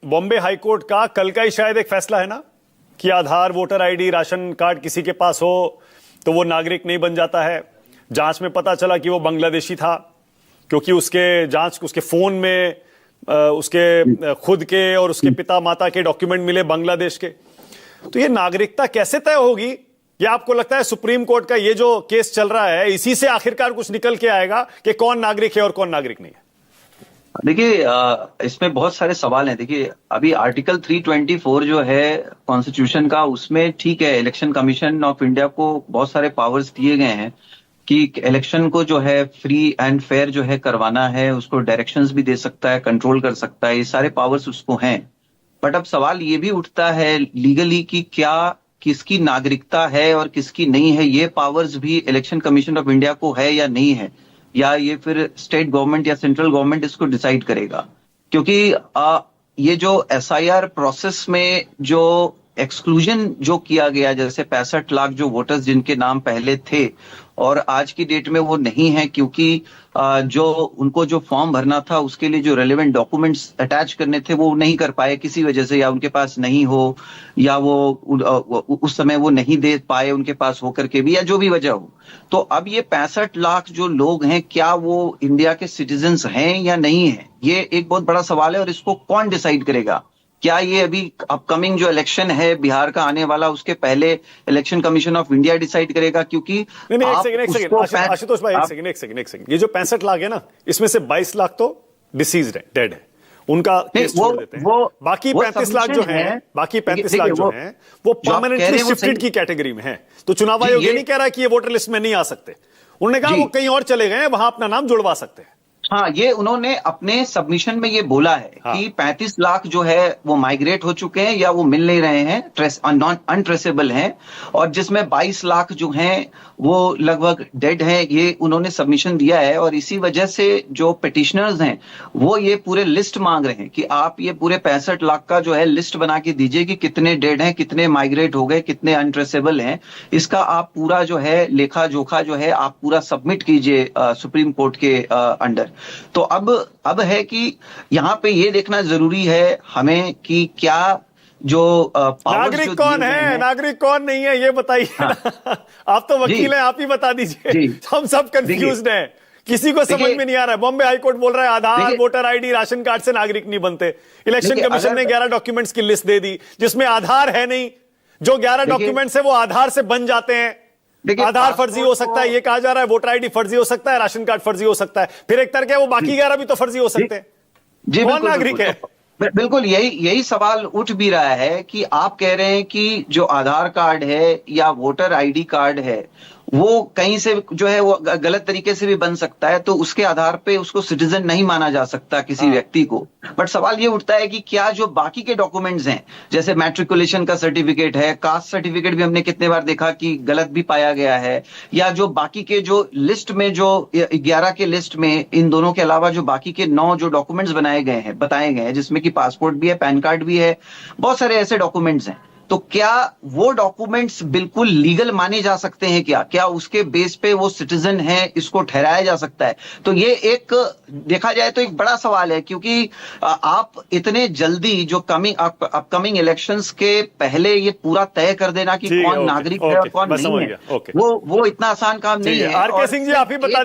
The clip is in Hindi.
बॉम्बे हाईकोर्ट का कल का ही शायद एक फैसला है ना कि आधार, वोटर आईडी, राशन कार्ड किसी के पास हो तो वो नागरिक नहीं बन जाता है। जांच में पता चला कि वो बांग्लादेशी था क्योंकि उसके फोन में उसके खुद के और उसके पिता माता के डॉक्यूमेंट मिले बांग्लादेश के। तो ये नागरिकता कैसे तय होगी? ये आपको लगता है सुप्रीम कोर्ट का ये जो केस चल रहा है इसी से आखिरकार कुछ निकल के आएगा कि कौन नागरिक है और कौन नागरिक नहीं है? देखिए, इसमें बहुत सारे सवाल हैं। देखिए, अभी आर्टिकल 324 जो है कॉन्स्टिट्यूशन का, उसमें ठीक है, इलेक्शन कमीशन ऑफ इंडिया को बहुत सारे पावर्स दिए गए हैं कि इलेक्शन को जो है फ्री एंड फेयर जो है करवाना है, उसको डायरेक्शंस भी दे सकता है, कंट्रोल कर सकता है, ये सारे पावर्स उसको हैं। बट अब सवाल ये भी उठता है लीगली कि क्या किसकी नागरिकता है और किसकी नहीं है, ये पावर्स भी इलेक्शन कमीशन ऑफ इंडिया को है या नहीं है, या ये फिर स्टेट गवर्नमेंट या सेंट्रल गवर्नमेंट इसको डिसाइड करेगा। क्योंकि ये जो एसआईआर प्रोसेस में जो एक्सक्लूजन जो किया गया, जैसे 65 लाख जो वोटर्स जिनके नाम पहले थे और आज की डेट में वो नहीं है, क्योंकि जो उनको जो फॉर्म भरना था उसके लिए जो रेलेवेंट डॉक्यूमेंट्स अटैच करने थे वो नहीं कर पाए किसी वजह से, या उनके पास नहीं हो, या वो उस समय वो नहीं दे पाए उनके पास होकर के भी, या जो भी वजह हो। तो अब ये 65 लाख जो लोग हैं, क्या वो इंडिया के सिटीजन्स हैं या नहीं है, ये एक बहुत बड़ा सवाल है। और इसको कौन डिसाइड करेगा? क्या ये अभी अपकमिंग जो इलेक्शन है बिहार का आने वाला, उसके पहले election commission of India decide करेगा? क्योंकि आशुतोष भाई, एक सेकंड, ये जो 65 लाख है ना, इसमें से 22 लाख तो डिसीज्ड है, डेड है, उनका केस छोड़ देते हैं। बाकी 35 लाख जो हैं, वो परमानेंटली शिफ्टेड की कैटेगरी में है। तो चुनाव आयोग ये नहीं कह रहा कि ये वोटर लिस्ट में नहीं आ सकते। उन्होंने कहा वो कहीं और चले गए हैं, वहां अपना नाम जुड़वा सकते हैं। हाँ, ये उन्होंने अपने सबमिशन में ये बोला है कि 35 लाख जो है वो माइग्रेट हो चुके हैं या वो मिल नहीं रहे हैं, अनट्रेसेबल हैं, और जिसमें 22 लाख जो हैं वो लगभग डेड हैं, ये उन्होंने सबमिशन दिया है। और इसी वजह से जो पिटिशनर्स हैं वो ये पूरे लिस्ट मांग रहे हैं कि आप ये पूरे 65 लाख का जो है लिस्ट बना के दीजिए कि कितने डेड हैं, कितने माइग्रेट हो गए, कितने अनट्रेसेबल हैं। इसका आप पूरा जो है लेखा जोखा जो है आप पूरा सबमिट कीजिए सुप्रीम कोर्ट के अंडर। तो अब है कि यहां पे ये देखना जरूरी है हमें कि क्या जो नागरिक कौन है, नागरिक कौन नहीं है, ये बताइए। हाँ। आप तो वकील हैं, आप ही बता दीजिए। हम सब कंफ्यूज्ड हैं, किसी को समझ में नहीं आ रहा है। बॉम्बे हाईकोर्ट बोल रहा है आधार, वोटर आईडी, राशन कार्ड से नागरिक नहीं बनते। इलेक्शन कमीशन ने 11 डॉक्यूमेंट्स की लिस्ट दे दी जिसमें आधार है नहीं। जो 11 डॉक्यूमेंट्स है वो आधार से बन जाते हैं। आधार फर्जी हो सकता है, ये कहा जा रहा है, वोटर आईडी फर्जी हो सकता है, राशन कार्ड फर्जी हो सकता है, फिर एक तरह के वो बाकी 11 भी तो फर्जी हो सकते हैं। कौन नागरिक है? बिल्कुल यही सवाल उठ भी रहा है कि आप कह रहे हैं कि जो आधार कार्ड है या वोटर आईडी कार्ड है वो कहीं से जो है वो गलत तरीके से भी बन सकता है, तो उसके आधार पे उसको सिटीजन नहीं माना जा सकता किसी व्यक्ति को। बट सवाल ये उठता है कि क्या जो बाकी के डॉक्यूमेंट्स हैं, जैसे मैट्रिकुलेशन का सर्टिफिकेट है, कास्ट सर्टिफिकेट भी हमने कितने बार देखा कि गलत भी पाया गया है, या जो बाकी के जो लिस्ट में जो 11 के लिस्ट में इन दोनों के अलावा जो बाकी के 9 जो डॉक्यूमेंट्स बताए गए हैं जिसमें कि पासपोर्ट भी है, पैन कार्ड भी है, बहुत सारे ऐसे डॉक्यूमेंट्स हैं। तो क्या वो डॉक्यूमेंट्स बिल्कुल लीगल माने जा सकते हैं? क्या उसके बेस पे वो सिटीजन है, इसको ठहराया जा सकता है? तो ये एक देखा जाए तो एक बड़ा सवाल है, क्योंकि आप इतने जल्दी जो अपकमिंग इलेक्शंस के पहले ये पूरा तय कर देना कि कौन नागरिक है और कौन नहीं है, वो इतना आसान काम नहीं है। आर के सिंह जी, आप ही बता